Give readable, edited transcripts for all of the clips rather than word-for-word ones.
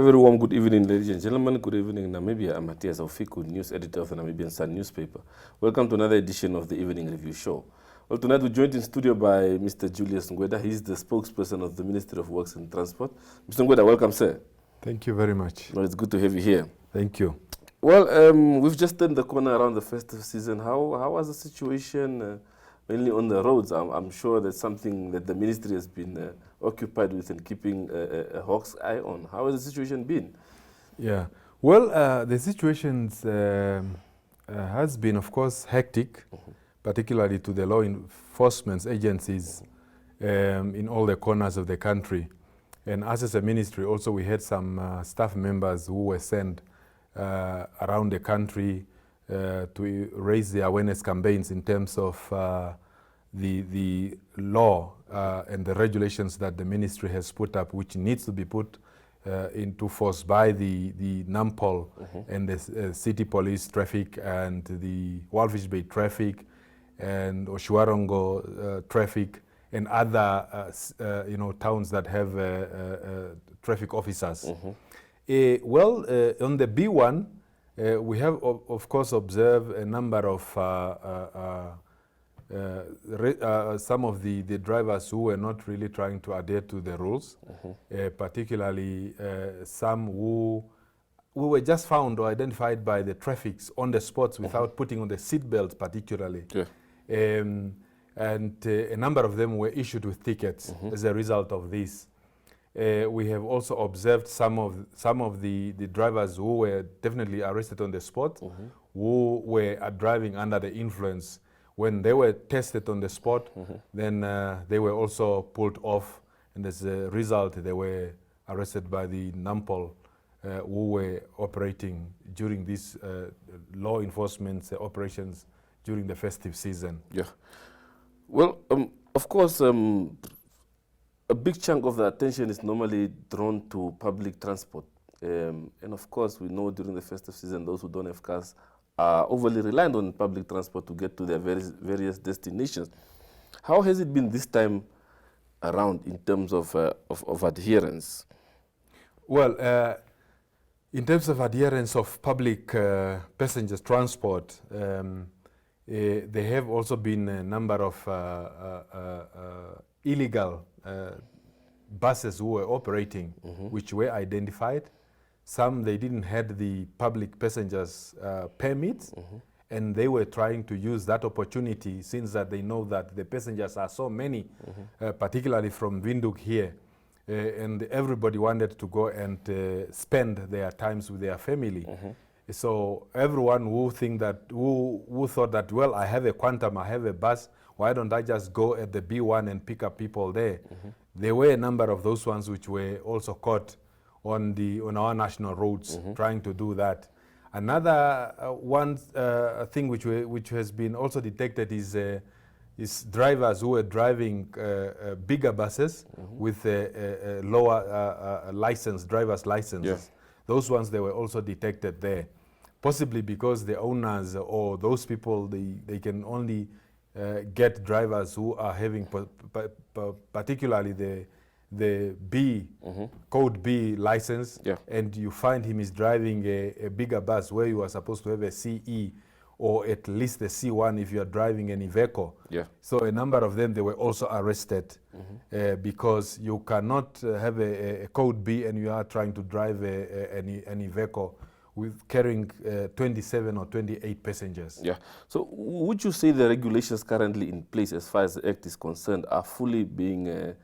A very warm good evening, ladies and gentlemen. Good evening, Namibia. I'm Matthias Aufiku, news editor of the Namibian Sun newspaper. Welcome to another edition of the Evening Review Show. Well, tonight we're joined in studio by Mr. Julius Ngwedha. He's the spokesperson of the Ministry of Works and Transport. Mr. Ngwedha, welcome, sir. Thank you very much. Well, it's good to have you here. Thank you. Well, we've just turned the corner around the festive season. How was the situation mainly on the roads? I'm sure that's something that the ministry has been occupied with and keeping a hawk's eye on. How has the situation been? Yeah. Well, the situation has been, of course, hectic, particularly to the law enforcement agencies in all the corners of the country. And us as a ministry, also we had some staff members who were sent around the country to raise the awareness campaigns in terms of the law and the regulations that the ministry has put up, which needs to be put into force by the NAMPOL and the city police traffic and the Walvis Bay traffic and Oshuarongo traffic and other towns that have traffic officers. Well, on the B1, we have of course observed a number of some of the drivers who were not really trying to adhere to the rules, particularly some who were just found or identified by the traffics on the spots without putting on the seat belts particularly. And a number of them were issued with tickets as a result of this. We have also observed some of the drivers who were definitely arrested on the spot, who were driving under the influence. When they were tested on the spot, then they were also pulled off, and as a result, they were arrested by the NAMPOL, who were operating during these law enforcement operations during the festive season. Yeah. Well, of course, a big chunk of the attention is normally drawn to public transport. And of course, we know during the festive season, those who don't have cars are overly reliant on public transport to get to their various destinations. How has it been this time around in terms of adherence? Well, in terms of adherence of public passenger transport, there have also been a number of illegal buses who were operating, which were identified. Some, they didn't have the public passengers permits, and they were trying to use that opportunity since that they know that the passengers are so many, particularly from Windhoek here, and everybody wanted to go and spend their times with their family. So everyone who thought that, well, I have a quantum, I have a bus, why don't I just go at the B1 and pick up people there? There were a number of those ones which were also caught on our national roads trying to do that. Another thing which has been also detected is drivers who were driving bigger buses with a lower driver's license. Yeah. Those ones, they were also detected there, possibly because the owners or those people, they can only get drivers who are having particularly the B, code B license, and you find him is driving a bigger bus where you are supposed to have a CE or at least a C1 if you are driving any vehicle. So a number of them, they were also arrested because you cannot have a code B and you are trying to drive any vehicle with carrying 27 or 28 passengers. Yeah. So would you say the regulations currently in place as far as the Act is concerned are fully being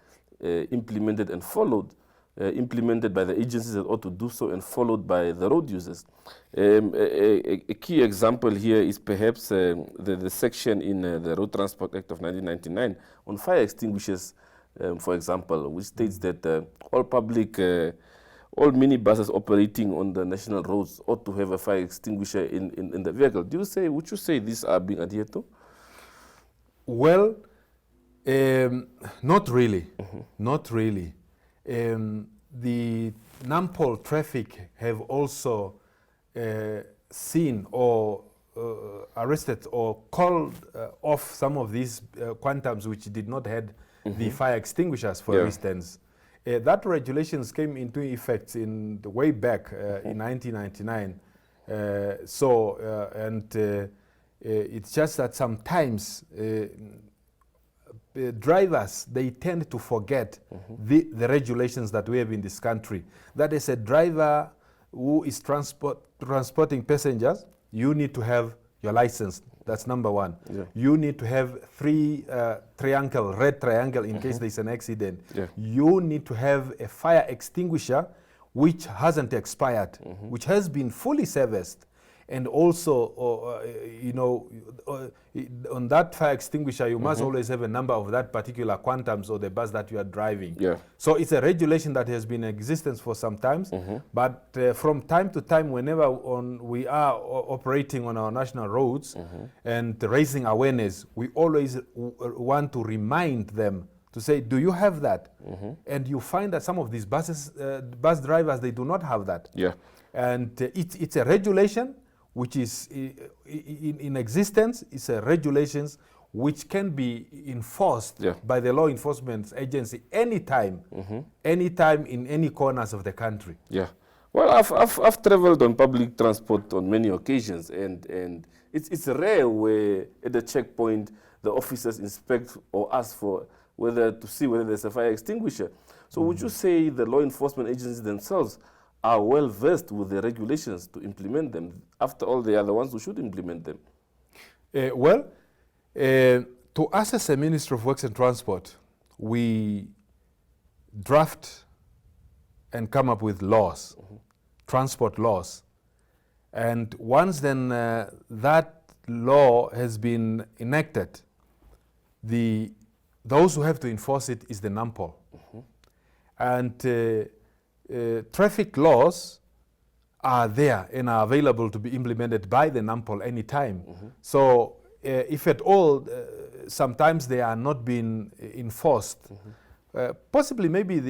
implemented and followed, implemented by the agencies that ought to do so and followed by the road users? A key example here is perhaps the section in the Road Transport Act of 1999 on fire extinguishers, for example, which states that all minibuses operating on the national roads ought to have a fire extinguisher in the vehicle. Would you say these are being adhered to? Well, not really. Not really. The NAMPOL traffic have also seen or arrested or called off some of these quantums which did not have the fire extinguishers, for instance. That regulations came into effect in the way back in 1999. It's just that sometimes drivers, they tend to forget the regulations that we have in this country. That is, a driver who is transporting passengers, you need to have your license. That's number one. Yeah. You need to have red triangle in case there's an accident. Yeah. You need to have a fire extinguisher which hasn't expired, which has been fully serviced. And also, on that fire extinguisher, you must always have a number of that particular quantums or the bus that you are driving. Yeah. So it's a regulation that has been in existence for some time. But from time to time, whenever we are operating on our national roads and raising awareness, we always want to remind them to say, do you have that? And you find that some of these bus drivers, they do not have that. Yeah. And it's a regulation which is in existence. It's a regulations which can be enforced by the law enforcement agency anytime, anytime in any corners of the country. Yeah. Well, I've traveled on public transport on many occasions, and it's rare where at the checkpoint the officers inspect or ask for to see whether there's a fire extinguisher. So would you say the law enforcement agencies themselves are well versed with the regulations to implement them? After all, they are the ones who should implement them. To us as a Ministry of Works and Transport, we draft and come up with laws, transport laws. And once then that law has been enacted, those who have to enforce it is the NAMPOL. And traffic laws are there and are available to be implemented by the NAMPOL anytime. So if at all, sometimes they are not being enforced, possibly maybe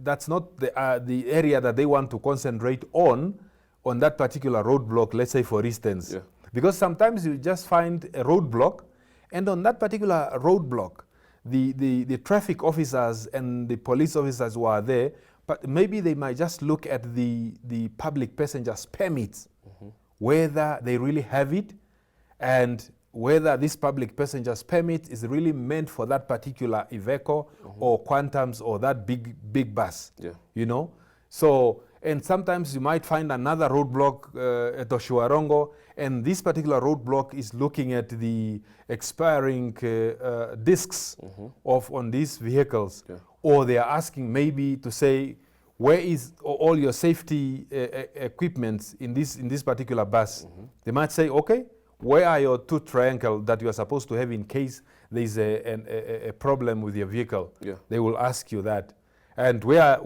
that's not the area that they want to concentrate on that particular roadblock, let's say for instance. Yeah. Because sometimes you just find a roadblock, and on that particular roadblock, the traffic officers and the police officers who are there, but maybe they might just look at the public passengers' permits, whether they really have it, and whether this public passenger's permit is really meant for that particular vehicle or quantums or that big bus. Yeah. So, and sometimes you might find another roadblock at Oshuarongo, and this particular roadblock is looking at the expiring discs on these vehicles. Yeah. Or they are asking maybe to say, where is all your safety equipment in this particular bus? They might say, okay, where are your two triangles that you are supposed to have in case there is a problem with your vehicle? Yeah. They will ask you that. And where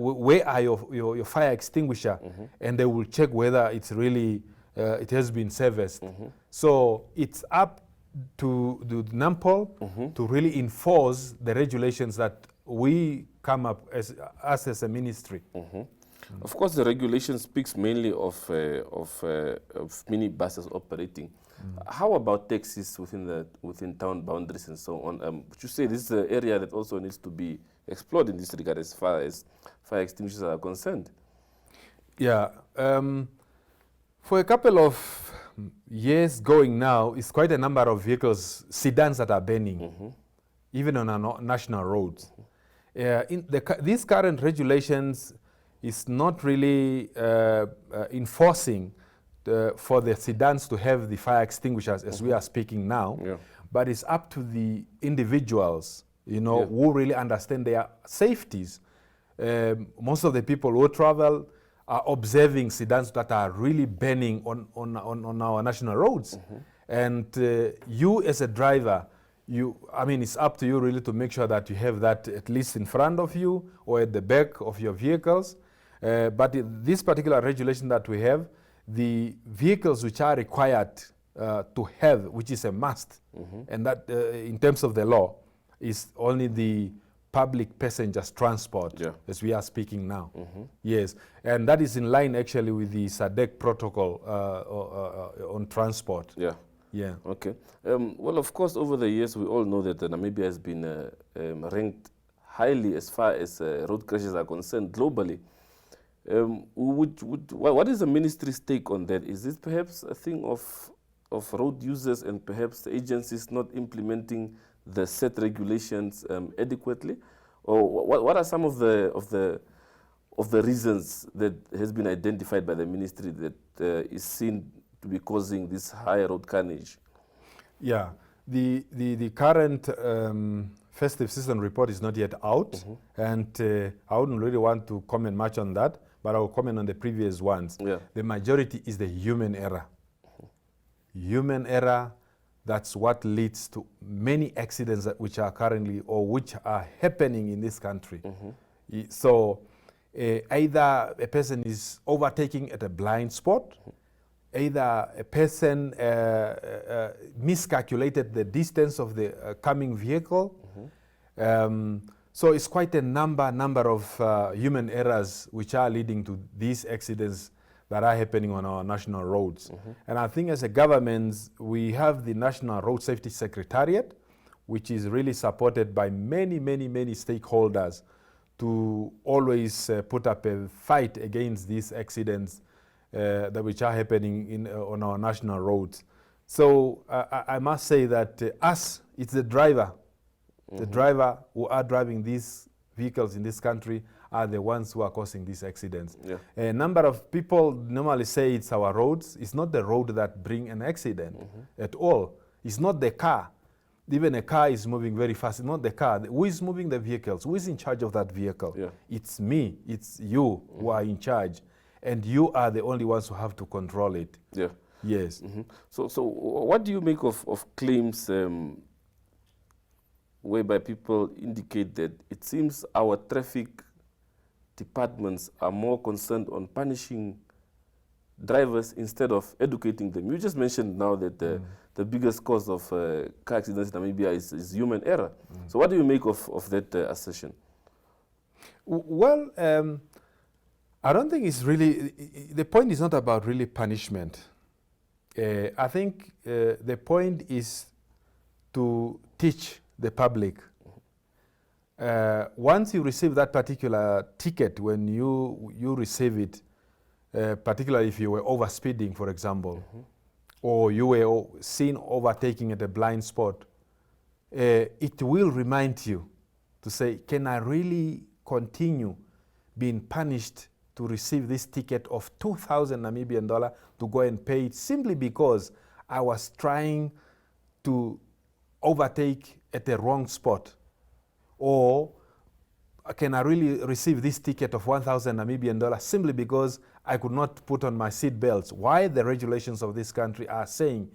are your fire extinguisher? And they will check whether it's really, it has been serviced. So it's up to the NAMPOL to really enforce the regulations that we come up as a ministry. Of course, the regulation speaks mainly of mini buses operating. How about taxis within town boundaries and so on? Would you say this is an area that also needs to be explored in this regard as far as fire extinguishers are concerned? Yeah. For a couple of years going now, it's quite a number of vehicles, sedans that are burning, even on our national roads. These current regulations is not really enforcing for the sedans to have the fire extinguishers as we are speaking now, but it's up to the individuals, who really understand their safeties. Most of the people who travel are observing sedans that are really burning on our national roads. And you as a driver, it's up to you really to make sure that you have that at least in front of you or at the back of your vehicles. But this particular regulation that we have, the vehicles which are required to have, which is a must, and that in terms of the law, is only the public passengers transport, as we are speaking now. Yes, and that is in line actually with the SADC protocol on transport. Yeah. Okay. Well, of course, over the years, we all know that Namibia has been ranked highly as far as road crashes are concerned globally. What is the ministry's take on that? Is this perhaps a thing of road users and perhaps the agencies not implementing the set regulations adequately? Or what are some of the reasons that has been identified by the ministry that is seen to be causing this high road carnage? Yeah, the current festive season report is not yet out, and I wouldn't really want to comment much on that, but I will comment on the previous ones. Yeah. The majority is the human error. Human error, that's what leads to many accidents which are currently or which are happening in this country. So either a person is overtaking at a blind spot, either a person miscalculated the distance of the coming vehicle. So it's quite a number of human errors which are leading to these accidents that are happening on our national roads. And I think as a government, we have the National Road Safety Secretariat, which is really supported by many stakeholders to always put up a fight against these accidents that which are happening on our national roads. So I must say that it's the driver. The driver who are driving these vehicles in this country are the ones who are causing these accidents. Yeah. A number of people normally say it's our roads. It's not the road that bring an accident at all. It's not the car. Even a car is moving very fast. It's not the car. Who is moving the vehicles? Who is in charge of that vehicle? Yeah. It's me. It's you who are in charge. And you are the only ones who have to control it. Yeah. Yes. So what do you make of claims whereby people indicate that it seems our traffic departments are more concerned on punishing drivers instead of educating them? You just mentioned now that the biggest cause of car accidents in Namibia is human error. So what do you make of that assertion? Well, I don't think it's really, the point is not about really punishment. I think the point is to teach the public. Once you receive that particular ticket, when you receive it, particularly if you were overspeeding, for example, or you were seen overtaking at a blind spot, it will remind you to say, can I really continue being punished to receive this ticket of 2,000 Namibian dollar to go and pay it simply because I was trying to overtake at the wrong spot? Or can I really receive this ticket of 1,000 Namibian dollars simply because I could not put on my seat belts? Why the regulations of this country are saying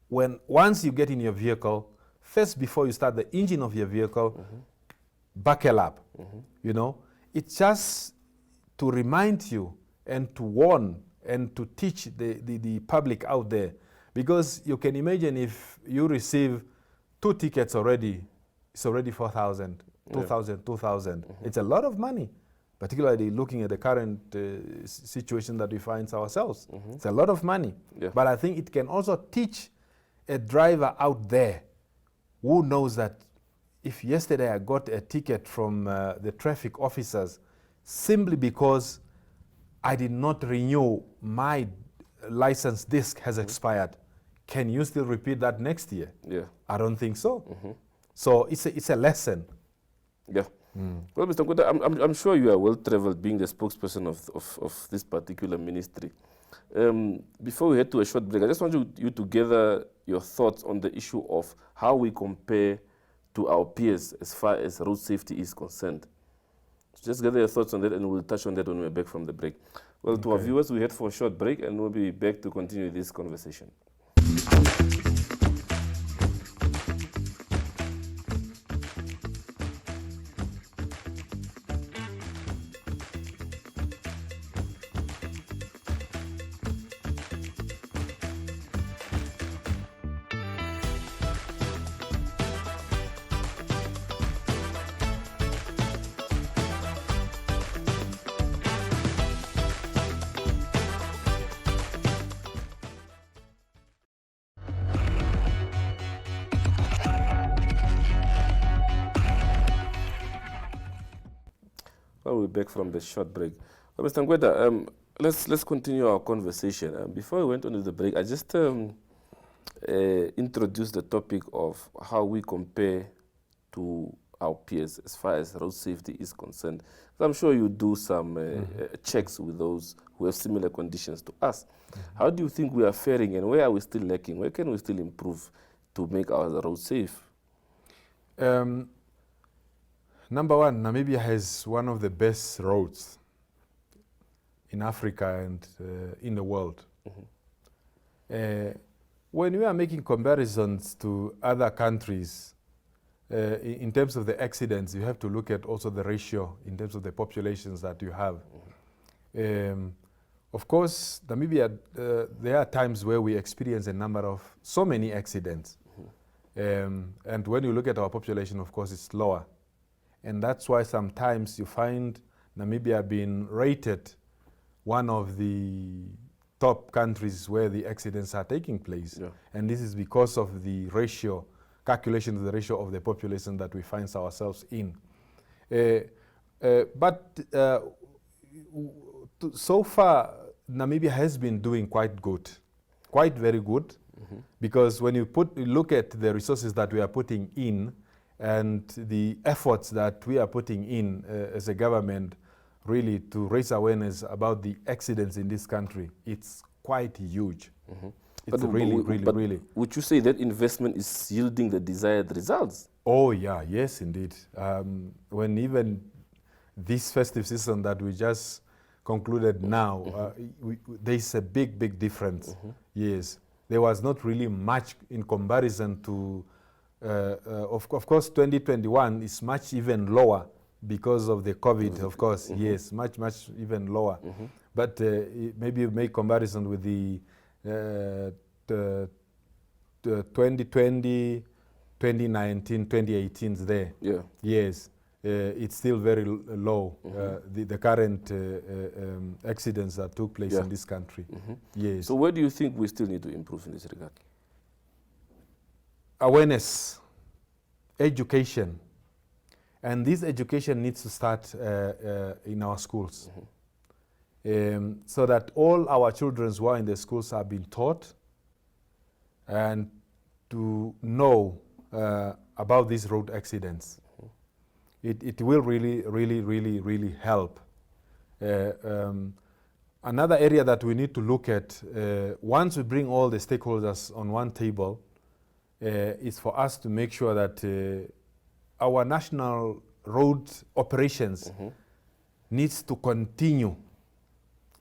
once you get in your vehicle, first before you start the engine of your vehicle, buckle up. You know, it's just to remind you and to warn and to teach the public out there. Because you can imagine if you receive 2 tickets already, it's already 4,000, 2,000, 2,000. It's a lot of money, particularly looking at the current situation that we find ourselves. It's a lot of money. Yeah. But I think it can also teach a driver out there who knows that if yesterday I got a ticket from the traffic officers simply because I did not renew my license disc has expired, can you still repeat that next year? Yeah. I don't think so. So it's a lesson. Yeah. Well, Mr. Ngwedha, I'm sure you are well traveled being the spokesperson of this particular ministry. Before we head to a short break, I just want you to gather your thoughts on the issue of how we compare to our peers as far as road safety is concerned. So just gather your thoughts on that, and we'll touch on that when we're back from the break. Well, to our viewers, we head for a short break, and we'll be back to continue this conversation. Now we're back from the short break. Well, Mr. Ngwedha, let's continue our conversation. Before we went on to the break, I just introduced the topic of how we compare to our peers as far as road safety is concerned. I'm sure you do some checks with those who have similar conditions to us. How do you think we are faring, and where are we still lacking? Where can we still improve to make our roads safe? Number one, Namibia has one of the best roads in Africa and in the world. When we are making comparisons to other countries, in terms of the accidents, you have to look at also the ratio in terms of the populations that you have. Of course, Namibia, there are times where we experience a number of so many accidents. And when you look at our population, of course, it's lower. And that's why sometimes you find Namibia being rated one of the top countries where the accidents are taking place. Yeah. And this is because of the ratio, calculation of the ratio of the population that we find ourselves in. So far, Namibia has been doing quite good, quite very good, because when you look at the resources that we are putting in and the efforts that we are putting in as a government, really to raise awareness about the accidents in this country, it's quite huge. It's really. Would you say that investment is yielding the desired results? Oh yeah, yes indeed. When even this festive season that we just concluded now, there's a big difference. Yes, there was not really much in comparison to, of course 2021 is much even lower because of the COVID, of course, yes, much even lower. But maybe you make comparison with the 2020, 2019, 2018 there. Yeah. Yes, it's still very low, the current accidents that took place in this country. Yes. So where do you think we still need to improve in this regard? Awareness, education. And this education needs to start in our schools. So that all our children who are in the schools are being taught and to know about these road accidents. It will really help. Another area that we need to look at, once we bring all the stakeholders on one table, is for us to make sure that our national road operations needs to continue,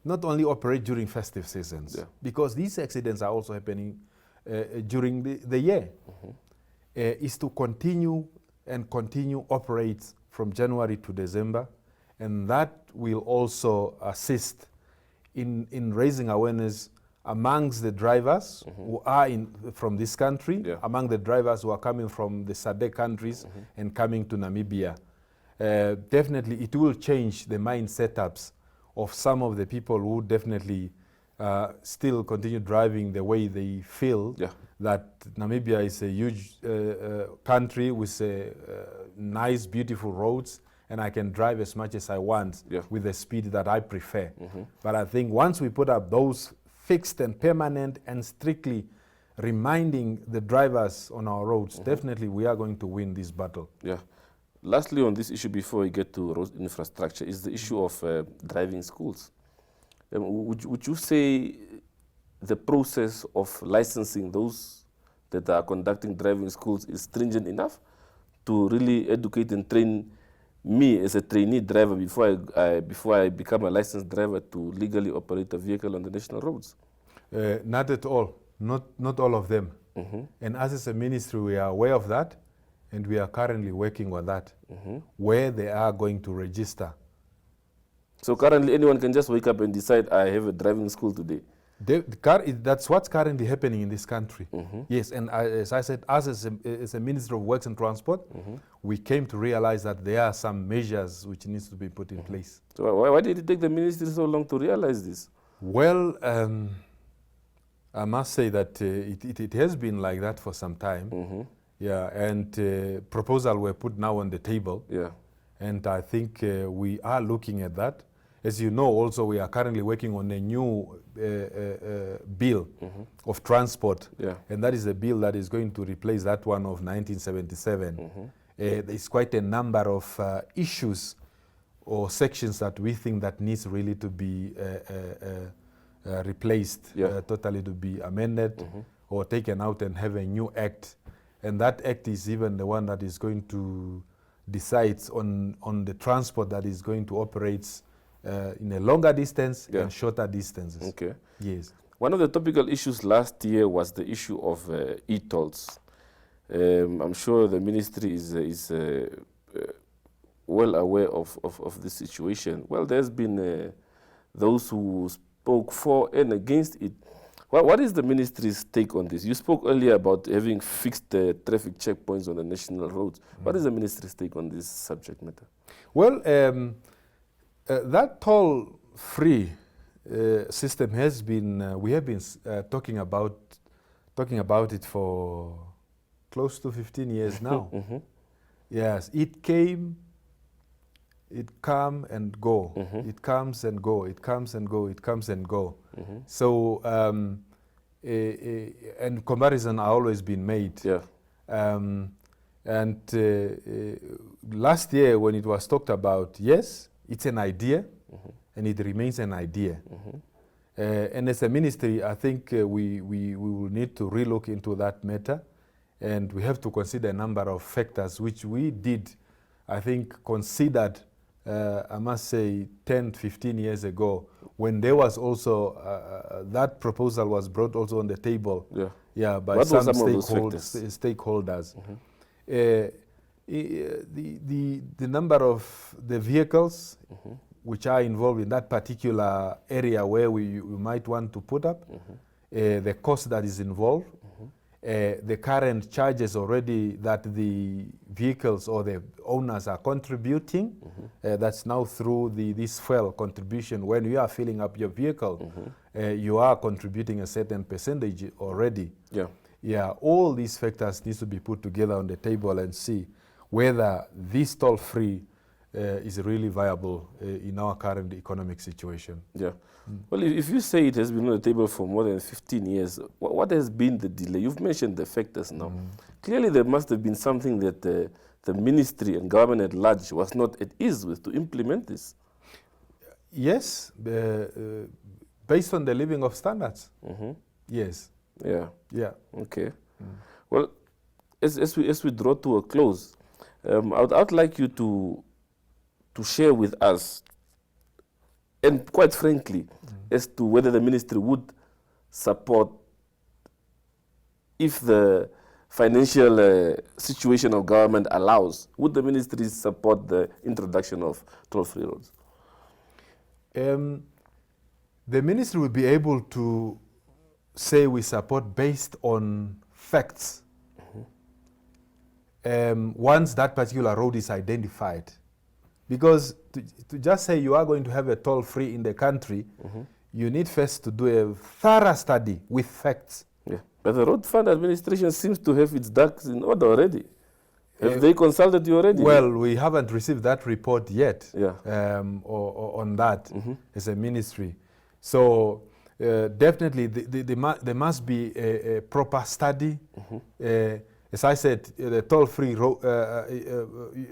not only operate during festive seasons, because these accidents are also happening during the year, is to continue operate from January to December, and that will also assist in raising awareness amongst the drivers who are from this country, among the drivers who are coming from the SADC countries and coming to Namibia. Definitely it will change the mind setups of some of the people who definitely still continue driving the way they feel that Namibia is a huge country with nice, beautiful roads, and I can drive as much as I want with the speed that I prefer. But I think once we put up those fixed and permanent and strictly reminding the drivers on our roads, definitely we are going to win this battle. Yeah. Lastly, on this issue, before we get to road infrastructure, is the issue of driving schools. Would you say the process of licensing those that are conducting driving schools is stringent enough to really educate and train me as a trainee driver before I become a licensed driver to legally operate a vehicle on the national roads? Not at all. Not all of them. And as a ministry, we are aware of that, and we are currently working on that, where they are going to register. So currently anyone can just wake up and decide, I have a driving school today? That's what's currently happening in this country. Yes, and as I said, as a Minister of Works and Transport, we came to realize that there are some measures which needs to be put in place. So why did it take the ministry so long to realize this? Well, I must say that it has been like that for some time. Yeah, and proposals were put now on the table. Yeah. And I think we are looking at that. As you know, also, we are currently working on a new bill of transport. Yeah. And that is a bill that is going to replace that one of 1977. There's quite a number of issues or sections that we think that needs really to be replaced, totally to be amended or taken out and have a new act. And that act is even the one that is going to decide on the transport that is going to operate in a longer distance and shorter distances. Okay. Yes. One of the topical issues last year was the issue of e-tolls. I'm sure the ministry is well aware of this situation. Well, there's been those who spoke for and against it. What is the ministry's take on this? You spoke earlier about having fixed traffic checkpoints on the national roads. What is the ministry's take on this subject matter? Well, that toll-free system has been, we have been talking about it for close to 15 years now. Yes, it came, it come and go. It comes and go, it comes and go, it comes and go. So, and comparison are always been made. Last year when it was talked about, yes, it's an idea, and it remains an idea. And as a ministry, I think we will need to relook into that matter, and we have to consider a number of factors, which we did, I think, considered, I must say, 10, 15 years ago, when there was also, that proposal was brought also on the table by some stakeholders. The number of the vehicles which are involved in that particular area where we might want to put up, the cost that is involved, the current charges already that the vehicles or the owners are contributing, that's now through this fuel contribution. When you are filling up your vehicle, you are contributing a certain percentage already. All these factors need to be put together on the table and see whether this toll-free is really viable in our current economic situation. Well, if you say it has been on the table for more than 15 years, what has been the delay? You've mentioned the factors now. Clearly there must have been something that the ministry and government at large was not at ease with to implement this. Yes, based on the living of standards. Yes. Okay. Well, as we draw to a close, I'd like you to share with us, and quite frankly, as to whether the ministry would support, if the financial situation of government allows, would the ministry support the introduction of toll-free roads? The ministry will be able to say we support based on facts. Once that particular road is identified. Because to just say you are going to have a toll-free in the country, you need first to do a thorough study with facts. But the Road Fund Administration seems to have its ducks in order already. Have they consulted you already? Well, we haven't received that report yet on that as a ministry. So definitely there must be a proper study. As I said, the toll-free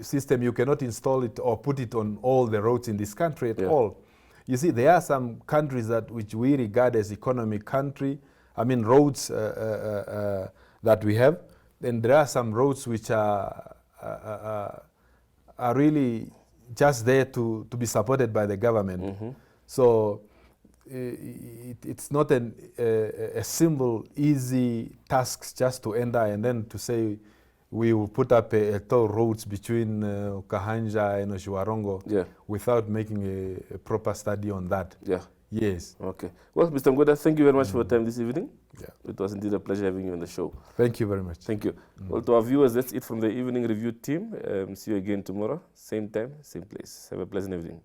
system, you cannot install it or put it on all the roads in this country at all. You see, there are some countries which we regard as economic country, roads that we have, and there are some roads which are really just there to be supported by the government. So it's not a simple, easy task just to enter and then to say we will put up a toll roads between Kahanja and Oshiwarongo without making a proper study on that. Yes. Okay. Well, Mr. Ngwedha, thank you very much for your time this evening. It was indeed a pleasure having you on the show. Thank you very much. Thank you. Well, to our viewers, that's it from the Evening Review team. See you again tomorrow, same time, same place. Have a pleasant evening.